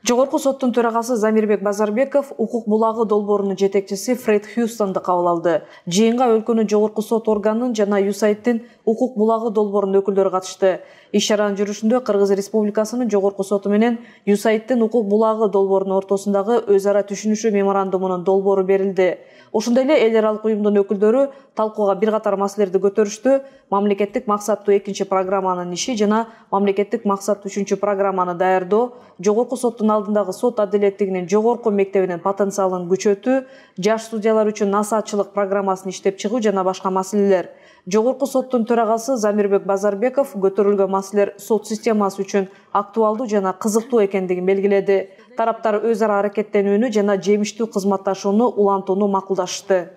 Жогорку соттун төрагасы Замирбек Базарбеков укук булагы долбоорунун жетекчиси Фред Хьюстонду кабыл алды. Жыйынга өлкөнүн жогорку сот органынын жана USAID'дин укук булагы долбоорунун өкүлдөрү катышты. Иш-чаранын жүрүшүндө Кыргыз Республикасынын жогорку соту менен USAID'дин укук булагы долбоорунун ортосундагы өз ара түшүнүшүү меморандумунун долбоору берилди. Ошондой эле эл аралык уюмдун өкүлдөрү талкууга бир катар маселелерди көтөрүштү. Мамлекеттик максаттуу 2 программанын иши жана мамлекеттик максаттуу 3 программаны даярдоо, жогорку соттун алдындагы сот адилеттигинин жогорку мектебинин потенциалын күчөтүү, жаш судьялар үчүн насаатчылык программасын иштеп чыгуу жана башка маселелер. Жогорку соттун төрагасы Замирбек Базарбеков көтөрүлгөн маселелер сот системасы үчүн актуалдуу жана кызыктуу экендигин белгиледи. Тараптар өз ара аракеттенүүнү жана жемиштүү кызматташууну улантууну макулдашты.